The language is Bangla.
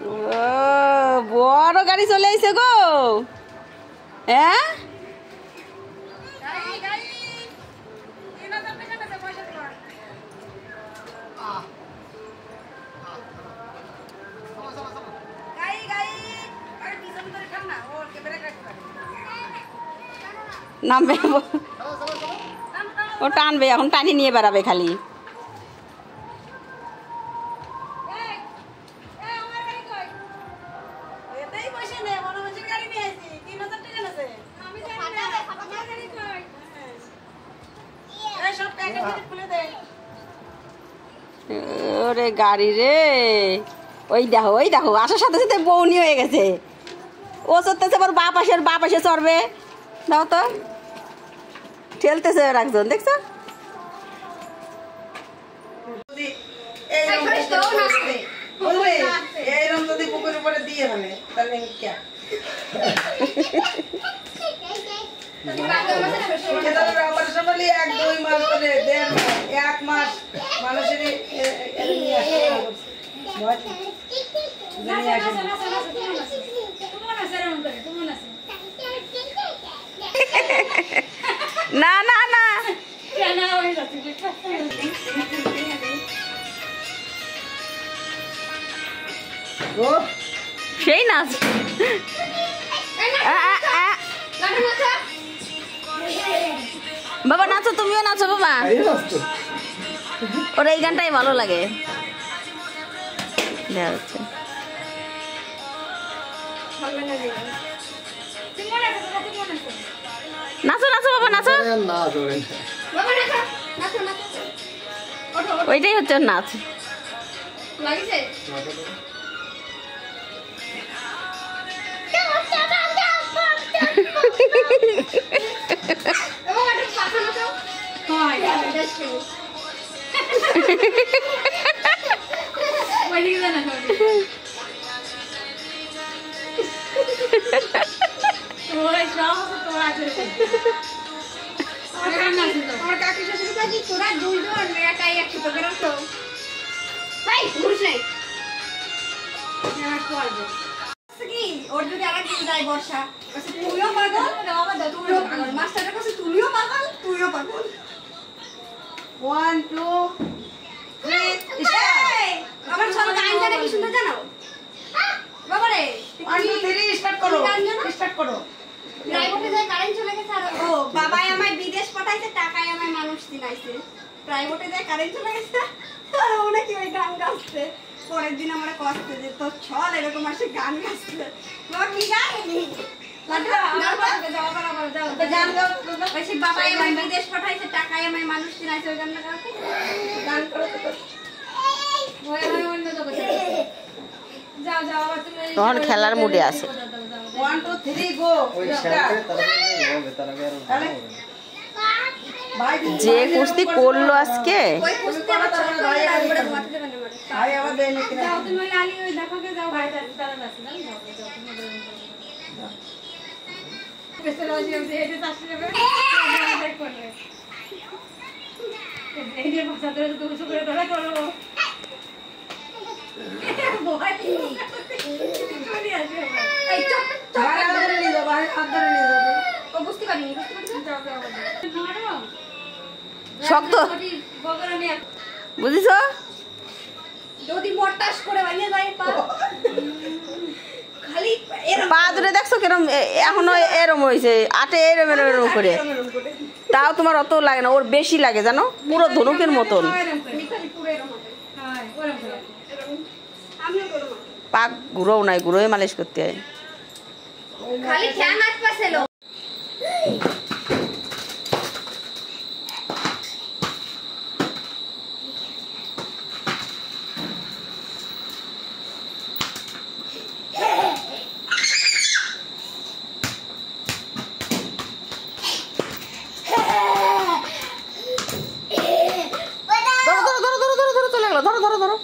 ও বড় গাড়ি চলে এসে গো। হ্যাঁ নামবে ও টানবে এখন টানি নিয়ে বেড়াবে খালি। ওরে গাড়ি রে ওই দেখো আসার সাথে সাথে বউনি হয়ে গেছে। ও চড়তেছে আবার বাপ আসে চড়বে। দাও তো ঠেলতেছে একজন দেখছো। না না না সেই নাচ বাবা নাচো তুমিও নাচো বাবা। ওর এই গানটাই ভালো লাগে। নাচো নাচো বাবা নাচো। ওইটাই হচ্ছে ওর নাচ। ওর যদি আবার যায় বর্ষা তুইও পাগল তুইও পাগল মাস্টারের কাছে তুইও পাগল তুইও পাগল। 1 2 3 আমার সব গানটা কি শুনতে জানো বাবা রে? 1 2 3 স্টার্ট করো। প্রাইভেটে যায় কারেন্ট চলে গেছে আর ও বাবাই আমায় বিদেশ পাঠাইছে টাকায় আমায় মানুষ দিনাইছে। প্রাইভেটে যায় কারেন্ট চলে গেছে আর ওনা কি ওই গান গাচ্ছে। পরের দিন আমরা কষ্ট যে তো চল এরকম আসে গান গাচ্ছে। বাবা কি গান? বাবাই আমায় বিদেশ পাঠাইছে টাকায় আমায় মানুষ দিনাইছে ওই গানটা গান করো তো। তখন খেলার মুডে আছে। 1 2 3 গো। যে কুস্তি করলো আজকে শক্ত বুঝিস যদি মটাস করে বাইরে যায় পা খালি পা দুটো দেখছো কিরম এখনো এরম হয়েছে আটে এরম এরম করে। তাও তোমার অত লাগে না ওর বেশি লাগে জানো পুরো ধনুকের মতন। পা ঘুরোও নাই ঘুরোই মালিশ করতে হয়। খালি ঠ্যাং হাত পা ছিল। ধরো ধরো ধরো ধরো ধরো চলে গেল ধরো ধরো ধরো